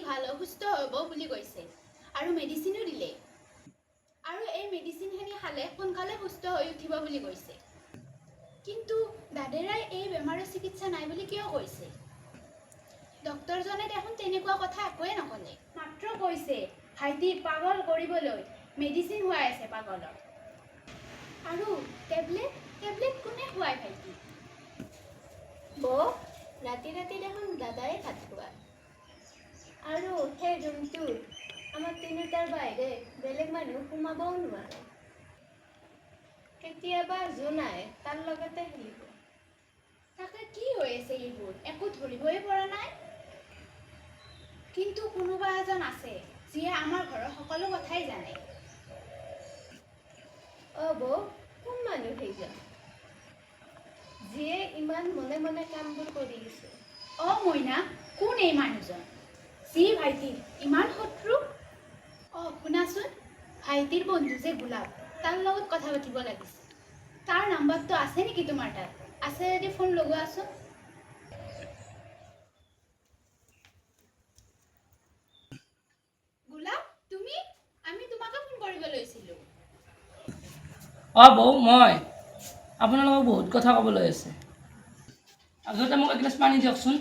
ভাল সুস্থ হ'ব বুলি কৈছে আৰু মেডিচিনো দিলে আৰু এই মেডিচিনখিনি খালে সোনকালে সুস্থ হৈ উঠিব বুলি কৈছে কিন্তু দাদেৰাই এই বেমাৰৰ চিকিৎসা নাই বুলি কিয় কৈছে ডক্টৰজনে দেখোন তেনেকুৱা কথা একোৱে নকলে মাত্ৰ কৈছে ভাইটি পাগল কৰিবলৈ মেডিচিন খুৱাই আছে পাগলৰ আৰু টেবলেট কোনে খুৱাই ভাইটি ৰাতি ৰাতি দেখোন দাদাই ভাত খুৱায় আৰু সেই ৰুমটোত আমাৰ তিনিটাৰ বাহিৰে বেলেগ মানুহ সোমাবও নোৱাৰে কেতিয়াবা যোন আহে তাৰ লগতে খেলিব তাকে কি হৈ আছে এইবোৰ একো ধৰিবই পৰা নাই কিন্তু কোনোবা এজন আছে যিয়ে আমাৰ ঘৰৰ সকলো কথাই জানে কোন মানুহ সেইজন যিয়ে ইমান মনে মনে কামবোৰ কৰি আছে মইনা কোন এই মানুহজন যি ভাইটিৰ ইমান শত্ৰু শুনাচোন ভাইটিৰ বন্ধু যে গোলাপ তাৰ লগত কথা পাতিব লাগিছে তাৰ নাম্বাৰটো আছে নেকি তোমাৰ তাত আছে যদি ফোন লগোৱাচোন গোলাপ তুমি আমি তোমাকে ফোন কৰিব লৈছিলোঁ বৌ মই আপোনালোকক বহুত কথা ক'বলৈ আছে আগতে মোক এগিলাচ পানী দিয়কচোন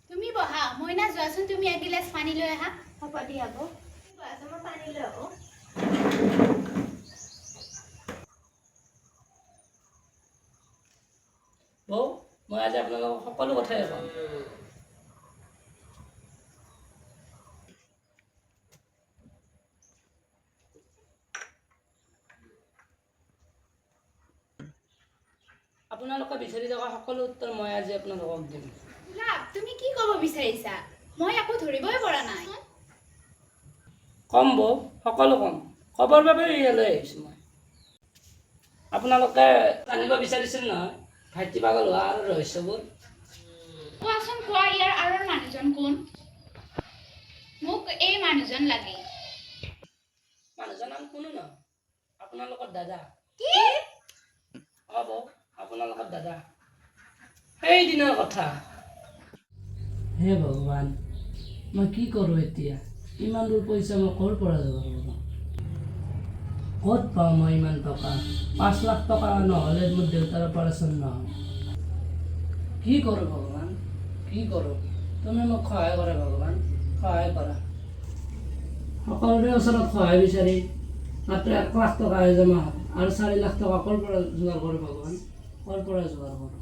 তুমি বহা মইনা যোৱাচোন তুমি এগিলাচ পানী লৈ আহা হ'ব দিয়া মই পানী লৈ আহোঁ বৌ মই আজি আপোনালোকক সকলো কথাই ক'ম আপোনালোকে বিচাৰি থকা সকলো উত্তৰ মই আজি আপোনালোকক দিম গোলাপ তুমি কি ক'ব বিচাৰিছা মই একো ধৰিবই পৰা নাই কম বৌ সকলো কম খবৰ বাবে ইয়ালৈ আহিছোঁ মই আপোনালোকে জানিব বিচাৰিছিল নহয় ভাইটি পাগল হোৱা আৰু ৰহস্যবোৰ কোৱাচোন কোৱা ইয়াৰ আঁৰৰ মানুহজন কোন মোক এই মানুহজন লাগে মানুহজন নাম কোনো নহয় আপোনালোকৰ দাদা কি বৌ আপোনালোকৰ দাদা সেইদিনৰ কথা হে ভগৱান মই কি কৰোঁ এতিয়া ইমান দূৰ পইচা মই ক'ৰ পৰা যোগাৰ কৰোঁ ক'ত পাওঁ মই ইমান টকা 5 লাখ টকা নহ'লে মোৰ দেউতাৰ অপাৰেশ্যন নহয় কি কৰোঁ ভগৱান কি কৰোঁ তুমি মোক সহায় কৰা ভগৱান সহায় কৰা সকলোৰে ওচৰত সহায় বিচাৰি মাত্ৰ 1 লাখ টকাহে জমা হয় আৰু 4 লাখ টকা ক'ৰ পৰা যোগাৰ কৰোঁ ভগৱান ক'ৰ পৰা যোগাৰ কৰোঁ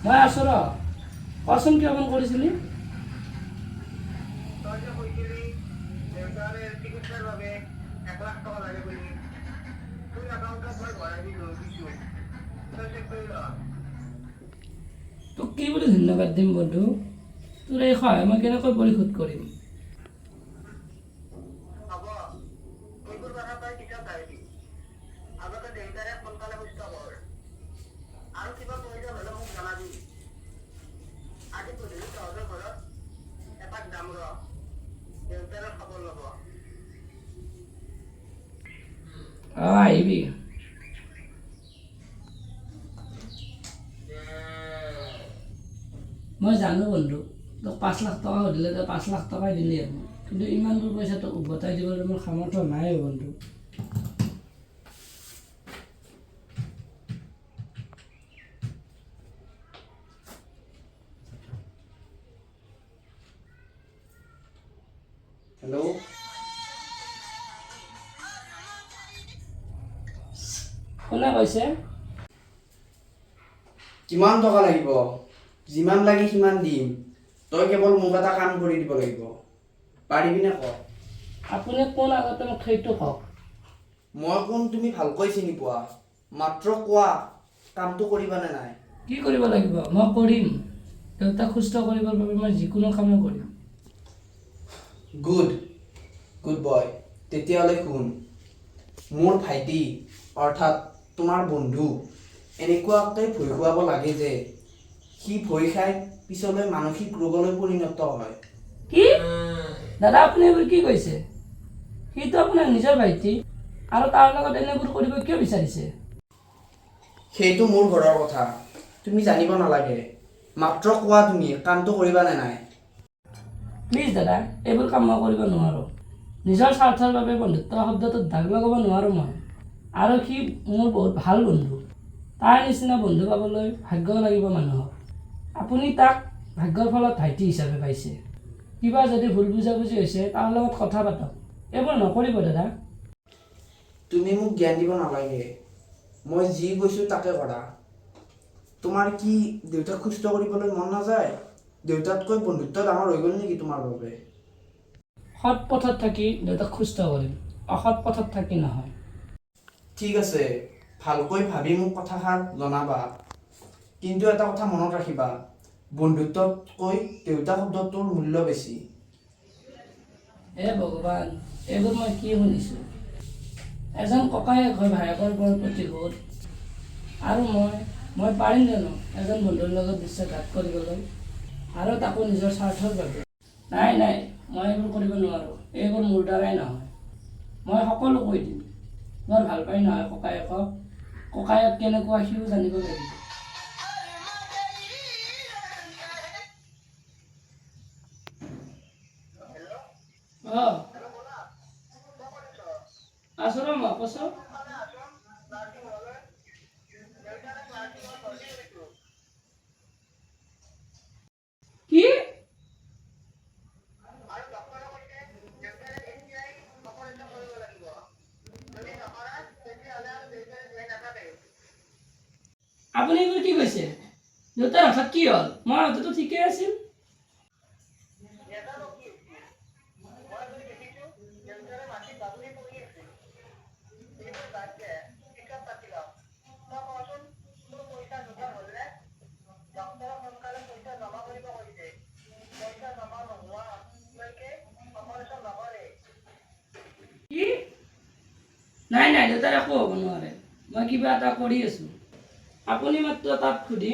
মই আছোঁ ৰ কচোন কিয় ফোন কৰিছিলি তোক কি বুলি ধন্যবাদ দিম বন্ধু তোৰ এই সহায় মই কেনেকৈ পৰিশোধ কৰিম আহিবি মই জানো বন্ধু তোক 5 লাখ টকা সুধিলে তই 5 লাখ টকাই দিলি কিন্তু ইমানবোৰ পইচা তোক উভতাই দিবলৈ মোৰ সামৰ্থ্য নাই বন্ধু হেল্ল' কোনে কৈছে কিমান টকা লাগিব যিমান লাগে সিমান দিম তই কেৱল মোক এটা কাম কৰি দিব লাগিব পাৰিবিনে ক আপুনি কোন আগতে মোক সেইটো কওক মই কোন তুমি ভালকৈ চিনি পোৱা মাত্ৰ কোৱা কামটো কৰিবানে নাই কি কৰিব লাগিব মই কৰিম দেউতাক সুস্থ কৰিবৰ বাবে মই যিকোনো কামেই কৰিম গুড গুড বয় তেতিয়াহ'লে শুন মোৰ ভাইটি অৰ্থাৎ তোমাৰ বন্ধু এনেকুৱাকৈ ভয় খুৱাব লাগে যে সি ভয় খাই পিছলৈ মানসিক ৰোগলৈ পৰিণত হয়। কি দাদা আপুনি এইবোৰ কি কৈছে? সিটো আপোনাৰ নিজৰ ভাইটি আৰু তাৰ লগত এনেবোৰ কৰিব কিয় বিচাৰিছে? সেইটো মোৰ ঘৰৰ কথা, তুমি জানিব নালাগে। মাত্ৰ কোৱা তুমি কামটো কৰিবা নে নাই? প্লিজ দাদা, এইবোৰ কাম মই কৰিব নোৱাৰোঁ। নিজৰ স্বাৰ্থৰ বাবে বন্ধুত্ব শব্দটোত দাগ লগাব নোৱাৰোঁ মই। আৰু সি মোৰ বহুত ভাল বন্ধু। তাৰ নিচিনা বন্ধু পাবলৈ ভাগ্য লাগিব মানুহক। আপুনি তাক ভাগ্যৰ ফলত ভাইটি হিচাপে পাইছে। কিবা যদি ভুল বুজাবুজি হৈছে তাৰ লগত কথা পাতক। এইবোৰ নকৰিব দাদা। তুমি মোক জ্ঞান দিব নালাগে। মই যি কৈছোঁ তাকে কৰা। তোমাৰ কি দেউতাক সুস্থ কৰিবলৈ মন নাযায়? দেউতাতকৈ বন্ধুত্ব ডাঙৰ হৈ গ'ল নেকি তোমাৰ বাবে? সৎ পথত থাকি দেউতাক সুস্থ কৰিম, অসৎ পথত থাকি নহয়। ঠিক আছে, ভালকৈ ভাবি মোক কথাষাৰ জনাবা। কিন্তু এটা কথা মনত ৰাখিবা, বন্ধুত্বতকৈ দেউতা শব্দটোৰ মূল্য বেছি। হে ভগৱান, এইবোৰ মই কি শুনিছোঁ? এজন ককায়েক হৈ ভায়েকৰ বৰ প্ৰতিশোধ। আৰু মই পাৰিম জানো এজন বন্ধুৰ লগত বিশ্বাসঘাত কৰিবলৈ? আৰু তাকো নিজৰ স্বাৰ্থৰ বাবে? নাই, মই এইবোৰ কৰিব নোৱাৰোঁ। এইবোৰ মোৰ দ্বাৰাই নহয়। মই সকলো কৈ দিম। বৰ ভাল পাই নহয় ককায়েকক। ককায়েক কেনেকুৱা সিও জানিব লাগিব। আছোঁ ৰ মই কৈছোঁ। কি? আপুনি এইবোৰ কি কৈছে? দেউতাৰ হঠাৎ কি হ'ল? মই হঠাৎ ঠিকেই আছিল। কি? নাই, দেউতাৰ একো হ'ব নোৱাৰে। মই কিবা এটা কৰি আছোঁ। আপুনি মাত্ৰ তাত সুধি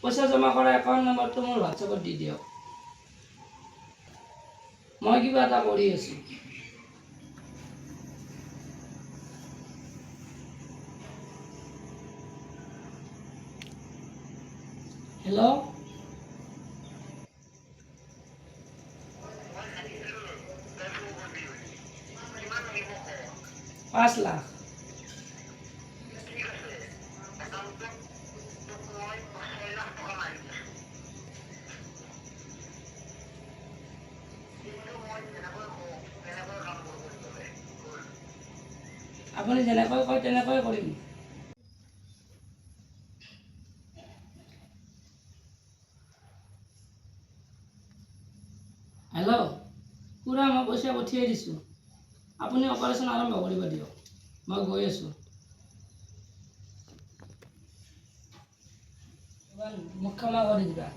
পইচা জমা কৰা একাউণ্ট নম্বৰটো মোৰ হোৱাটছএপত দি দিয়ক। মই কিবা এটা কৰি আছোঁ। হেল্ল'? 5 লাখ। আপুনি যেনেকৈ কয় তেনেকৈ কৰিম। হেল্ল'? খুৰা, মই পইচা পঠিয়াই দিছোঁ। আপুনি অপাৰেশ্যন আৰম্ভ কৰিব দিয়ক। মই গৈ আছোঁ। মোক ক্ষমা কৰি দিবা।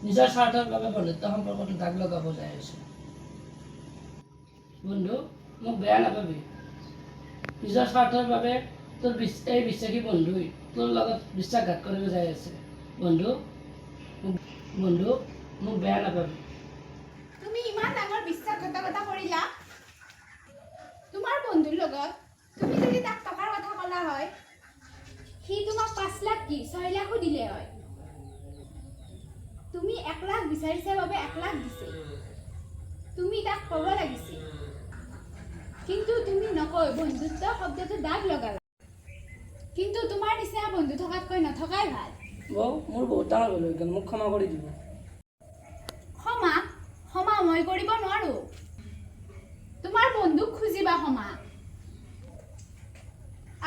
নিজৰ স্বাৰ্থৰ বাবে বন্ধুত্ব সম্পৰ্কটো দাগ লগাব যাই আছোঁ। বন্ধু, মোক বেয়া নাপাবি। নিজৰ স্বাৰ্থৰ বাবে তোৰ এই বিশ্বাসী বন্ধুই তোৰ লগত বিশ্বাসঘাত কৰিব যাই আছে। বন্ধু, মোক বেয়া নাপাবি। তুমি ইমান ডাঙৰ বিশ্বাসঘাতকতা কৰিলা তোমাৰ বন্ধুৰ লগত? তুমি যদি তাক টকাৰ কথা ক'লা হয়, সি তোমাক 5 লাখ কি 6 লাখো দিলে হয়। তুমি 1 লাখ বিচাৰিছা বাবে 1 লাখ দিছে। তুমি তাক ক'ব লাগিছিল। কিন্তু তুমি নকৈ বন্ধুত্ব শব্দটো দাগ লগালা। কিন্তু তোমাৰ নিচিনা বন্ধু থকাতকৈ নথকাই ভাল। মোৰ বহুত ডাঙৰ ভুল হৈ গ'ল। মোক ক্ষমা কৰি দিব। ক্ষমা মই কৰিব নোৱাৰো। তোমাৰ বন্ধুক খুজিবা ক্ষমা।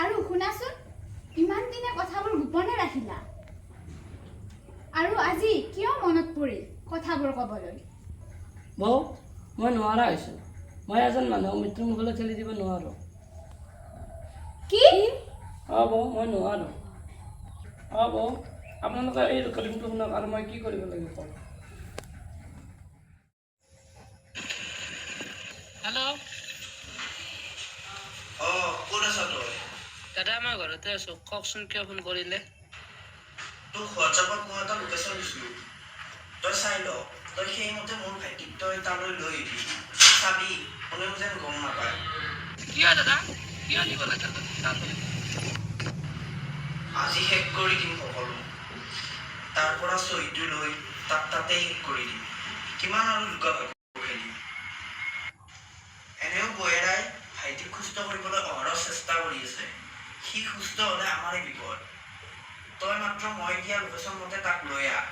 আৰু শুনাচোন, ইমান দিনে কথাবোৰ গোপনে ৰাখিলা। আৰু আজি কিয় মনত পৰিল কথাবোৰ ক'বলৈ? মই নোৱাৰা হৈছোঁ। মই এজন মানুহক মৃত্যুৰ মুখলৈ ঠেলি দিব নোৱাৰোঁ। কি? মই নোৱাৰোঁ। আপোনালোকে এই ৰেকৰ্ডিংটো শুনক আৰু মই কি কৰিব লাগিব কওক। হেল্ল'? ক'ত আছা তই? দাদা, মই ঘৰতে আছোঁ। কওকচোন কিয় ফোন কৰিলে? তোক হোৱাটছআপত মই এটা লোকেশ্যন দিছিলোঁ, তই চাই ল। তই সেইমতে মোৰ ভাইটিক তই তালৈ লৈ আহিবি, চাবি কোনেও যেন গম নাপায়। কিয় দাদা কিয় নিব লাগে আজি শেষ কৰি দিম সকলো, তাৰ পৰা চহীটো লৈ তাক তাতেই শেষ কৰি দিম। কিমান আৰু লুকা ভাকু খেলিম। এনেও বয়েৰাই ভাইটিক সুস্থ কৰিবলৈ অহৰহ চেষ্টা কৰি আছে। সি সুস্থ হ'লে আমাৰে বিপদ। তই মাত্ৰ মই দিয়া লোকেশ্যন মতে তাক লৈ আহ।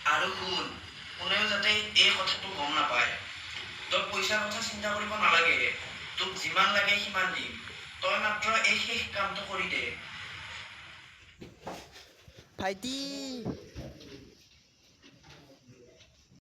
আৰু শুন, কোনেও যাতে এই কথাটো গম নাপায়। তই পইচাৰ কথা চিন্তা কৰিব নালাগে, তোক যিমান লাগে সিমান দিম। তই মাত্ৰ এই শেষ কামটো কৰি দে। ভাইটি